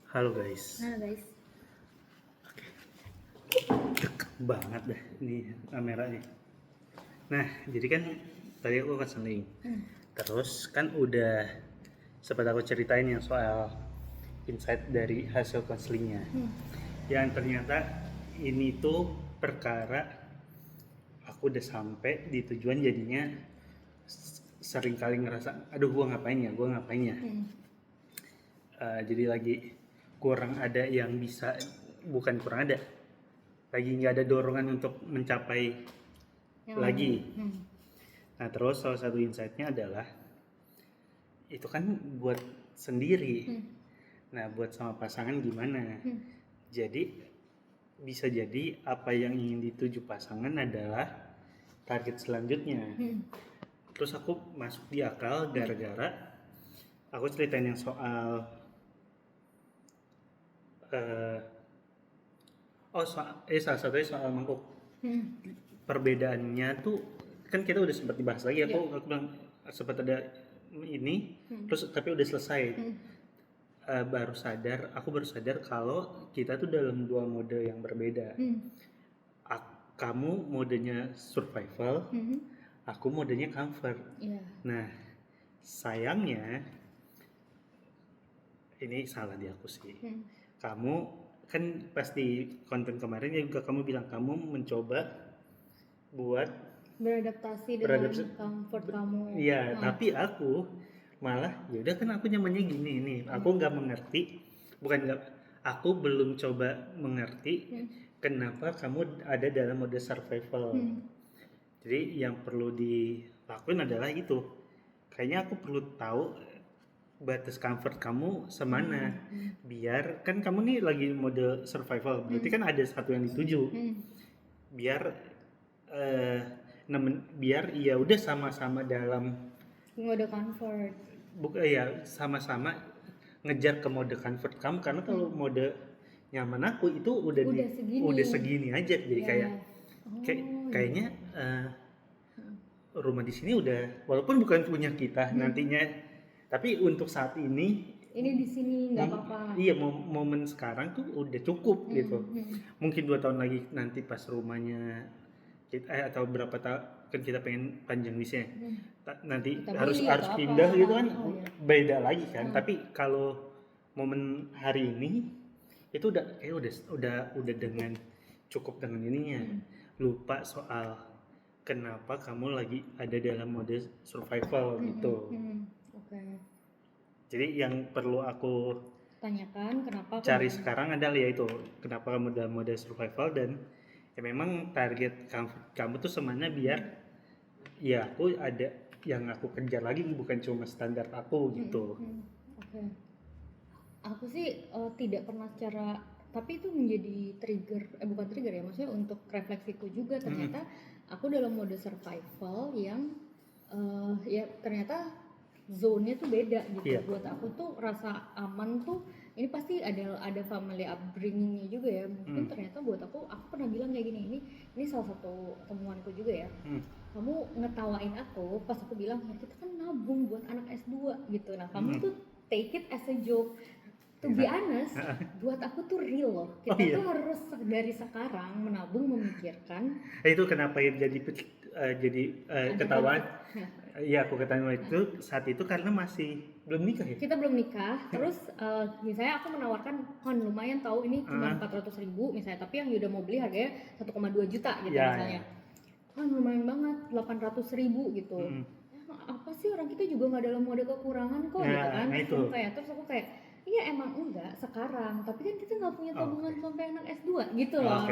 Halo guys, Nah guys, deket banget dah ini kameranya. Nah, jadi kan tadi aku konseling, terus kan udah sempat aku ceritain yang soal insight dari hasil konselingnya, yang ternyata ini tuh perkara aku udah sampai di tujuan jadinya sering kali ngerasa, aduh gua ngapain ya. Jadi lagi kurang ada yang bisa, bukan kurang ada, lagi nggak ada dorongan untuk mencapai yang lagi. Nah terus salah satu insight-nya adalah itu kan buat sendiri. Nah buat sama pasangan gimana? Jadi bisa jadi apa yang ingin dituju pasangan adalah target selanjutnya. Terus aku masuk di akal gara-gara aku ceritain yang soal salah satunya soal mangkuk. Perbedaannya tuh kan kita udah sempat dibahas lagi. Aku bilang sempat ada ini, terus tapi udah selesai. Aku baru sadar kalau kita tuh dalam dua mode yang berbeda. Kamu modenya survival, aku modenya comfort. Nah sayangnya ini salah di aku sih. Kamu kan pasti konten kemarin juga kamu bilang kamu mencoba buat beradaptasi dengan comfort kamu. Iya, tapi aku malah ya udah kan aku nyamannya gini nih. Aku nggak mengerti, aku belum coba mengerti kenapa kamu ada dalam mode survival. Jadi yang perlu dilakuin adalah itu. Kayaknya aku perlu tahu batas comfort kamu semana. Biar kan kamu nih lagi mode survival, berarti kan ada satu yang dituju. Biar biar ya udah sama-sama dalam mode comfort. Sama-sama ngejar ke mode comfort kamu, karena kalau mode nyaman aku itu udah segini aja. Jadi kayaknya rumah di sini udah, walaupun bukan punya kita nantinya, tapi untuk saat ini di sini nggak apa-apa. Iya, momen sekarang tuh udah cukup gitu. Mungkin 2 tahun lagi nanti pas rumahnya atau berapa tahun kan kita pengen panjang bisnya. Nanti harus pindah gitu kan, beda lagi kan. Tapi kalau momen hari ini itu udah dengan cukup dengan ininya. Lupa soal kenapa kamu lagi ada dalam mode survival gitu. Jadi yang perlu aku tanyakan kenapa cari sekarang adalah ya itu, kenapa kamu dalam mode survival, dan ya memang target kamu tuh semuanya biar ya aku ada yang aku kejar lagi, bukan cuma standar aku gitu. Aku sih tidak pernah secara, tapi itu menjadi bukan trigger ya, maksudnya untuk refleksiku juga. Ternyata aku dalam mode survival yang ya ternyata zone-nya tuh beda gitu. Buat aku tuh rasa aman tuh ini pasti ada family upbringing-nya juga ya. Mungkin ternyata buat aku pernah bilang kayak gini, ini salah satu temuanku juga ya. Kamu ngetawain aku pas aku bilang ya kita kan nabung buat anak S2 gitu. Nah kamu tuh take it as a joke. To be honest, buat aku tuh real loh. Kita tuh harus dari sekarang menabung, memikirkan. Itu kenapa ya jadi ketahuan? Iya, aku ketahuan itu saat itu karena masih belum nikah ya. Kita belum nikah. Terus misalnya aku menawarkan, lumayan tahu ini cuma 400.000 misalnya, tapi yang udah mau beli harganya 1,2 juta gitu misalnya. Lumayan banget 800.000 gitu. Apa sih, orang kita juga nggak dalam mode kekurangan kok gitu kan. Terus aku kayak iya emang enggak sekarang, tapi kan kita nggak punya tabungan sampai anak S2 gitu loh.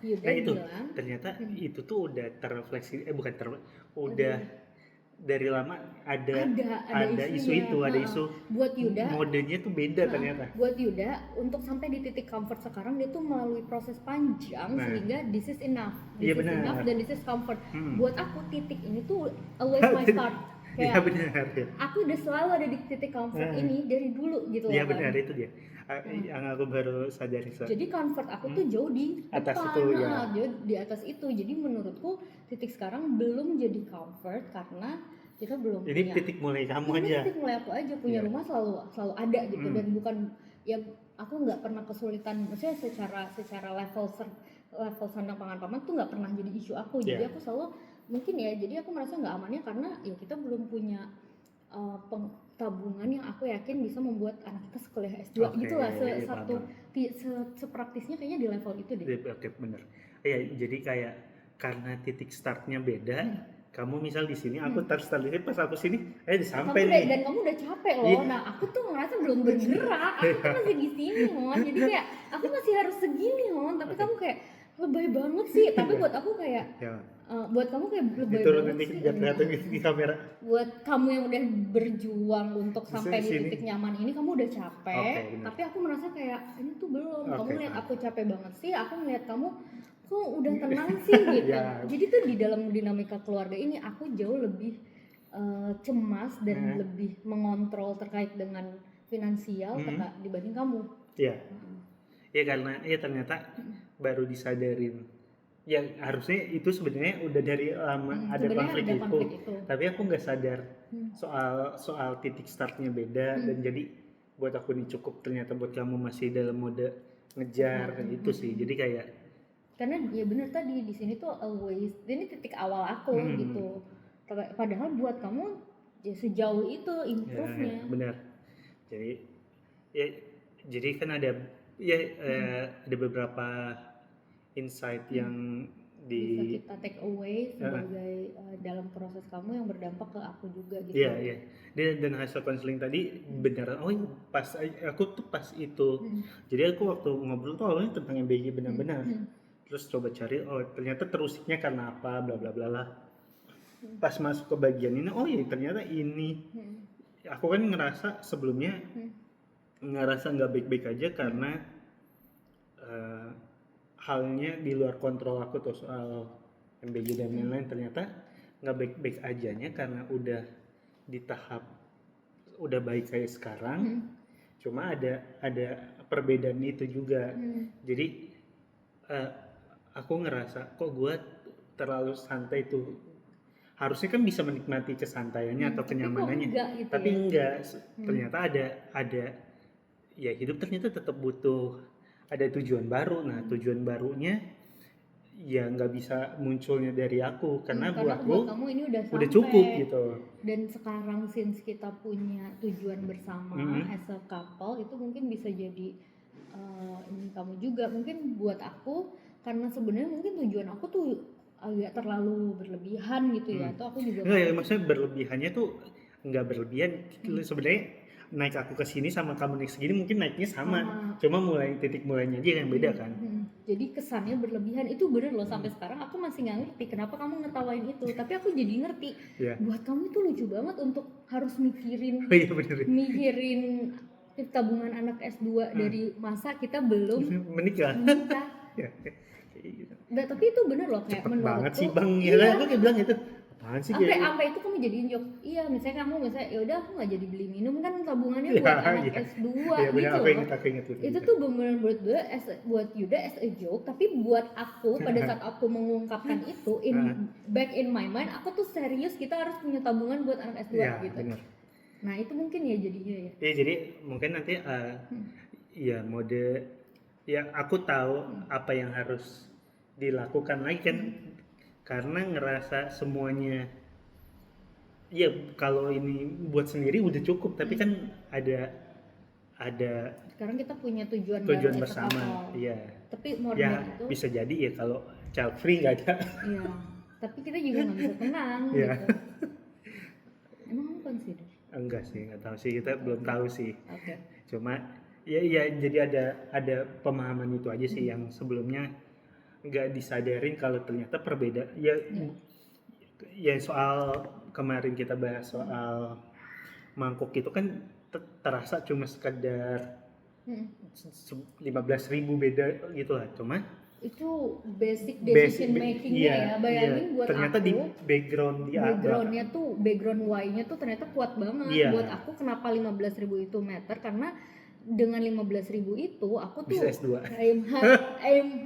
Yuda itu bilang, ternyata itu tuh udah terrefleksi, udah dari lama ada isu buat Yuda modenya tuh beda ternyata. Buat Yuda untuk sampai di titik comfort sekarang dia tuh melalui proses panjang sehingga this is enough, enough dan this is comfort. Buat aku titik ini tuh always my start. Kayak benar. Aku udah selalu ada di titik comfort ini dari dulu gitu. Iya benar, itu dia. Yang aku baru sadari. Jadi comfort aku tuh jauh di atas depan, itu ya. Jauh di atas itu. Jadi menurutku titik sekarang belum jadi comfort karena kita belum Ini punya. titik mulai kamu Ini aja. titik mulai aku aja, punya Iya. rumah selalu ada gitu, Hmm. dan bukan ya aku nggak pernah kesulitan, maksudnya secara level sandang pangan paman tuh nggak pernah jadi isu aku. Jadi Iya. aku selalu mungkin ya, jadi aku merasa nggak amannya karena ya kita belum punya tabungan yang aku yakin bisa membuat anak kita sekolah S2 Oke, gitu lah, iya, satu paham. sepraktisnya kayaknya di level itu deh. Oke, bener. Iya, jadi kayak karena titik startnya beda, kamu misal di sini, aku start di sini, pas aku sini, sampai nih. Dan kamu udah capek loh. Iya. Nah, aku tuh ngerasa belum bergerak. Aku tuh masih di sini, Mon. Jadi kayak aku masih harus segini, Mon. Tapi kamu kayak lebay banget sih. Tapi buat aku kayak Ya, buat kamu kayak lebay diturunin banget dikit sih. biar kelihatan di kamera. Buat kamu yang udah berjuang untuk Bisa sampai di di sini. titik nyaman ini, kamu udah capek. Oke, benar. Tapi aku merasa kayak ini tuh belum. Kamu Oke, lihat paham. aku capek banget sih. Aku ngeliat kamu kok udah tenang sih gitu. Ya. Jadi tuh di dalam dinamika keluarga ini aku jauh lebih cemas dan lebih mengontrol terkait dengan finansial dibanding kamu. Iya. Ya karena ternyata baru disadarin. Ya harusnya itu sebenarnya udah dari lama ada konflik itu. Tapi aku nggak sadar soal titik startnya beda, dan jadi buat aku ini cukup, ternyata buat kamu masih dalam mode ngejar gitu sih. Jadi kayak karena ya bener tadi di sini tuh always ini titik awal aku gitu. Padahal buat kamu ya sejauh itu improve-nya. ya, benar. Jadi kan ada ada beberapa insight yang bisa kita take away sebagai dalam proses kamu yang berdampak ke aku juga gitu. Iya. Dan hasil konseling tadi benar. Pas aku tuh pas itu. Jadi aku waktu ngobrol tuh awalnya tentang MBG benar-benar. Terus coba cari, ternyata terusiknya karena apa, bla bla bla lah. Pas masuk ke bagian ini, ternyata ini. Aku kan ngerasa sebelumnya ngerasa nggak baik-baik aja karena halnya di luar kontrol aku tuh, soal MBG dan lain-lain. Ternyata nggak baik-baik ajanya karena udah di tahap udah baik kayak sekarang. Cuma ada perbedaan itu juga. Jadi aku ngerasa kok gue terlalu santai tuh. Harusnya kan bisa menikmati kesantaiannya atau kenyamanannya. Tapi enggak. Ternyata ada ya, hidup ternyata tetap butuh ada tujuan baru. Nah, tujuan barunya ya nggak bisa munculnya dari aku karena buatku kamu ini udah cukup gitu. Dan sekarang since kita punya tujuan bersama as a couple, itu mungkin bisa jadi ini kamu juga. Mungkin buat aku karena sebenarnya mungkin tujuan aku tuh agak terlalu berlebihan gitu ya. Atau aku juga maksudnya berlebihannya tuh nggak berlebihan. Sebenarnya naik aku ke sini sama kamu naik segini mungkin naiknya sama. Cuma titik mulainya aja yang beda kan. Jadi kesannya berlebihan itu bener loh. Sampai sekarang aku masih nggak ngerti kenapa kamu ngetawain itu. Tapi aku jadi ngerti. Buat kamu itu lucu banget untuk harus mikirin tabungan anak S2 dari masa kita belum menikah. Nah, tapi itu bener loh, kayak cepet banget sih bang. Aku kayak bilang itu apaan sih, sampai itu kamu jadiin joke. Iya, misalnya kamu ya udah aku nggak jadi beli minum kan tabungannya buat anak S2 gitu aku ingat itu tuh bener-bener buat Yuda as a joke. Tapi buat aku pada saat aku mengungkapkan itu back in my mind, aku tuh serius kita harus punya tabungan buat anak S2 gitu. Bener. Nah itu mungkin ya jadinya ya. Jadi mungkin nanti ya mode ya aku tahu apa yang harus dilakukan lagi kan. Karena ngerasa semuanya ya kalau ini buat sendiri udah cukup, tapi kan ada sekarang kita punya tujuan bersama. Iya. Tapi more itu bisa jadi ya kalau child free nggak ada. Iya. Tapi kita juga nggak bisa tenang gitu. Emang kamu consider? Enggak sih, nggak tahu sih, kita belum tahu sih. Okay. Cuma ya jadi ada pemahaman itu aja sih yang sebelumnya nggak disadarin kalau ternyata perbedaan ya soal kemarin kita bahas soal mangkuk itu kan terasa cuma sekedar 15.000 beda gitu lah. Cuma itu basic decision makingnya ya. Bayangin buat ternyata aku di backgroundnya tuh background why-nya tuh ternyata kuat banget. Buat aku kenapa 15.000 itu matter, karena dengan 15.000 itu aku tuh bisa S2. I'm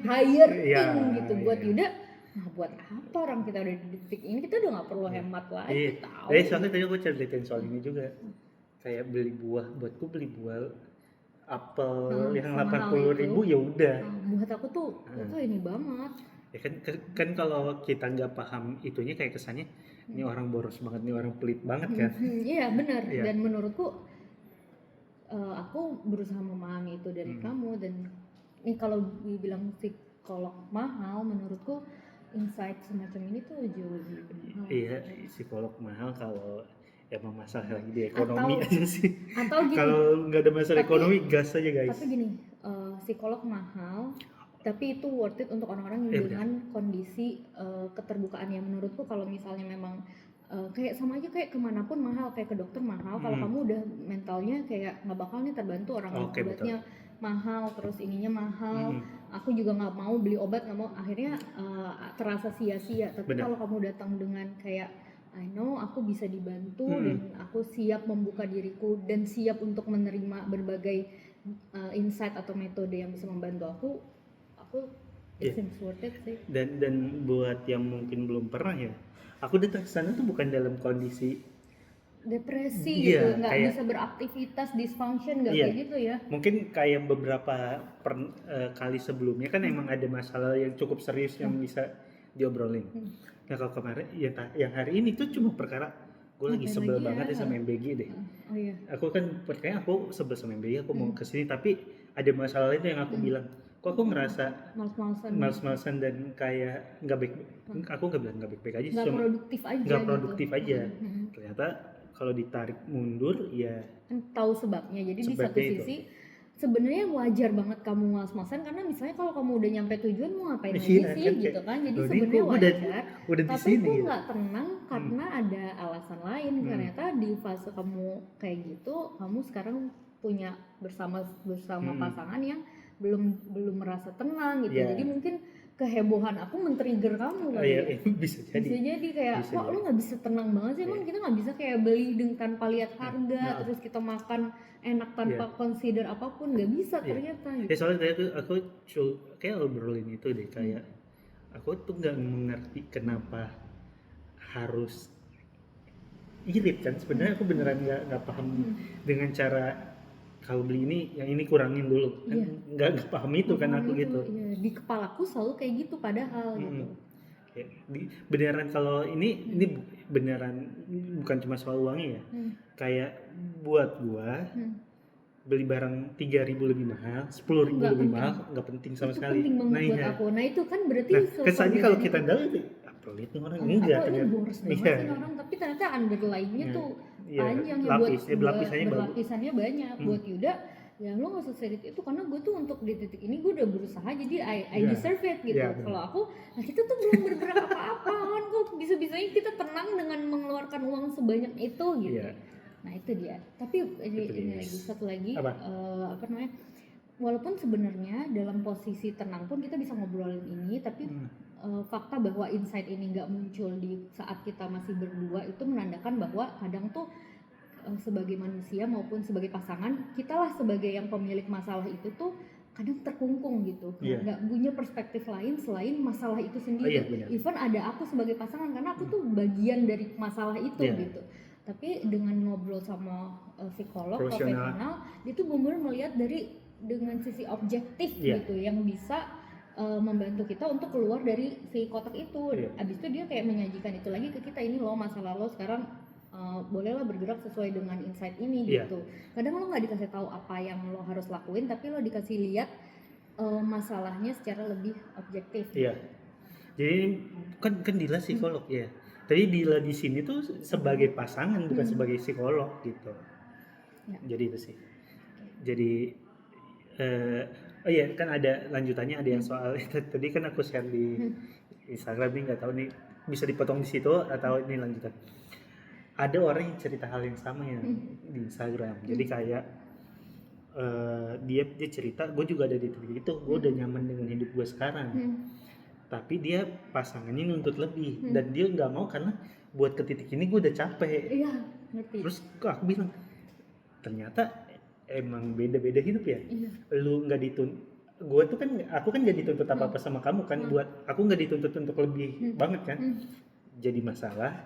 higher thing gitu. Buat Yuda Nah, buat apa orang kita udah di titik ini, kita udah nggak perlu hemat lagi, Iya. tahu. Soalnya tadi aku ceritain soal ini juga. Kayak beli buah, buatku beli buah apel yang semahal 80.000 ya udah. Buat aku tuh itu ini banget. Ya kan kalau kita nggak paham itunya kayak kesannya ini orang boros banget, ini orang pelit banget kan. Iya benar. Iya. Dan menurutku aku berusaha memahami itu dari kamu, dan ini kalau dibilang psikolog mahal, menurutku insight semacam ini tuh jauh lebih mahal. Iya, psikolog mahal kalau emang masalah lagi di ekonomi aja sih. Atau gini, kalau nggak ada masalah ekonomi gas aja guys. tapi gini, psikolog mahal tapi itu worth it untuk orang-orang yang dengan kondisi keterbukaan yang menurutku kalau misalnya memang kayak sama aja kayak kemanapun mahal, kayak ke dokter mahal. Kalau kamu udah mentalnya kayak nggak bakal nih terbantu, orang obatnya mahal, terus ininya mahal. Aku juga nggak mau beli obat, nggak mau, akhirnya terasa sia-sia. Tapi kalau kamu datang dengan kayak I know aku bisa dibantu dan aku siap membuka diriku dan siap untuk menerima berbagai insight atau metode yang bisa membantu aku it seems worth it sih. Dan buat yang mungkin belum pernah ya, aku datang ke sana tuh bukan dalam kondisi depresi gitu, nggak bisa beraktivitas, dysfunction, nggak kayak gitu ya. Mungkin kayak beberapa kali sebelumnya kan emang ada masalah yang cukup serius yang bisa diobrolin. Nah kalau kemarin yang hari ini tuh cuma perkara gue lagi sebel banget ya sama MBG deh. Aku kan percaya aku sebel sama MBG, aku mau kesini tapi ada masalah itu yang aku bilang. Kok aku ngerasa males-malesan dan kayak nggak baik. Aku nggak bilang nggak baik-baik aja. Nggak produktif aja. Ternyata kalau ditarik mundur ya kan tahu sebabnya. Jadi di satu sisi sebenarnya wajar banget kamu malas-malasan karena misalnya kalau kamu udah nyampe tujuan mau ngapain lagi sih kan, gitu kan. Jadi sebenarnya wajar. Tapi aku nggak tenang karena ada alasan lain. Ternyata di fase kamu kayak gitu, kamu sekarang punya bersama pasangan yang belum merasa tenang gitu. Jadi mungkin kehebohan aku men-trigger kamu kali. Bisa jadi kayak kok lu nggak bisa tenang banget sih, emang kita nggak bisa kayak beli tanpa lihat harga, terus kita makan enak tanpa consider apapun, nggak bisa ternyata gitu. Soalnya tadi aku kayak obrolin itu deh, kayak aku tuh nggak mengerti kenapa harus irit kan. Sebenarnya aku beneran nggak paham dengan cara kalau beli ini yang ini kurangin dulu, nggak paham itu kan aku gitu. Di kepalaku selalu kayak gitu padahal gitu. Beneran kalau ini beneran bukan cuma soal uangnya ya. Kayak buat gua beli barang 3.000 lebih mahal, 10.000 lebih mahal nggak penting sama itu sekali. Penting banget buat aku. Nah itu kan berarti kesannya kalau kita tahu itu pelit nih orang enggak ternyata. Boros banget sih orang, tapi ternyata underlying-nya tuh panjang ya, berlapisannya banyak. Buat Yuda ya lo gak usah sedih itu karena gue tuh untuk di titik ini gue udah berusaha jadi I deserve it gitu. Kalau aku, nah kita tuh belum bergerak apa-apa kan, kok bisa-bisanya kita tenang dengan mengeluarkan uang sebanyak itu gitu. Nah itu dia. Tapi ini lagi satu lagi apa namanya, walaupun sebenarnya dalam posisi tenang pun kita bisa ngobrolin ini, tapi fakta bahwa insight ini nggak muncul di saat kita masih berdua itu menandakan bahwa kadang tuh sebagai manusia maupun sebagai pasangan, kita lah sebagai yang pemilik masalah itu tuh kadang terkungkung gitu, nggak punya perspektif lain selain masalah itu sendiri. Even ada aku sebagai pasangan karena aku tuh bagian dari masalah itu gitu. Tapi dengan ngobrol sama psikolog profesional, dia tuh benar-benar melihat dengan sisi objektif gitu yang bisa membantu kita untuk keluar dari si kotak itu. Abis itu dia kayak menyajikan itu lagi ke kita, ini loh masalah lo sekarang, bolehlah bergerak sesuai dengan insight ini gitu. Kadang lo nggak dikasih tahu apa yang lo harus lakuin, tapi lo dikasih lihat masalahnya secara lebih objektif. Jadi kan Dila psikolog ya. Tapi Dila di sini tuh sebagai pasangan bukan sebagai psikolog gitu. Jadi itu sih. Jadi kan ada lanjutannya, ada yang soal tadi kan aku share di Instagram nih, nggak tahu nih bisa dipotong di situ atau ini lanjutan. Ada orang yang cerita hal yang sama ya di Instagram. Jadi kayak dia cerita, gue juga ada di titik itu, gue udah nyaman dengan hidup gue sekarang. Tapi dia pasangannya nuntut lebih dan dia nggak mau karena buat ke titik ini gue udah capek. Ngerti. Terus aku bilang ternyata emang beda-beda hidup ya. Lu nggak gue tuh kan aku kan gak dituntut apa-apa sama kamu kan, buat aku nggak dituntut untuk lebih banget kan. Jadi masalah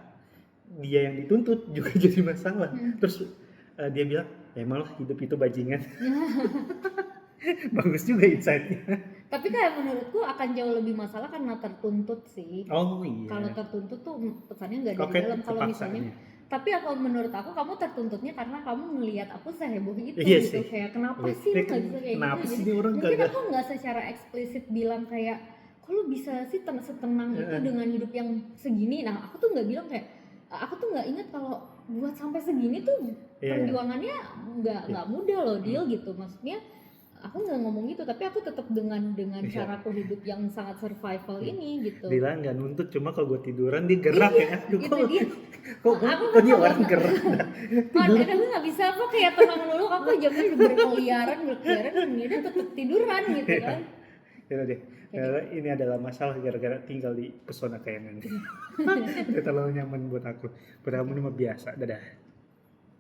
dia yang dituntut juga jadi masalah. Terus dia bilang emang lah hidup itu bajingan. Bagus juga insight-nya. Tapi kayak menurutku akan jauh lebih masalah karena tertuntut sih. Oh iya. Kalau tertuntut tuh pesannya nggak dari Oke, dalam. Kalau kepaksanya. misalnya, tapi menurut aku kamu tertuntutnya karena kamu melihat aku seheboh itu Iya gitu. sih. Kayak kenapa Iya. sih lu nggak bisa kayak Kenapa gitu? sih Jadi dia orang mungkin kagak. aku nggak secara eksplisit bilang kayak kok lu bisa sih setenang itu dengan hidup yang segini. Nah aku tuh nggak bilang kayak, aku tuh nggak ingat kalau buat sampai segini tuh perjuangannya nggak mudah loh deal gitu. Maksudnya aku nggak ngomong gitu, tapi aku tetap dengan caraku hidup yang sangat survival ini gitu. Dila nggak nuntut, cuma kalau gue tiduran dia gerak ya. Aduh, Itu dia. kok dia orang gerak. Ada aku nggak bisa apa kayak tenang dulu, aku jamnya udah berkeliaran kemudian tetap tiduran gitu kan. Ya deh. Ini adalah masalah gara-gara tinggal di pesona kayangan. Udah terlalu nyaman buat aku. Padahal ini mah biasa. Dadah.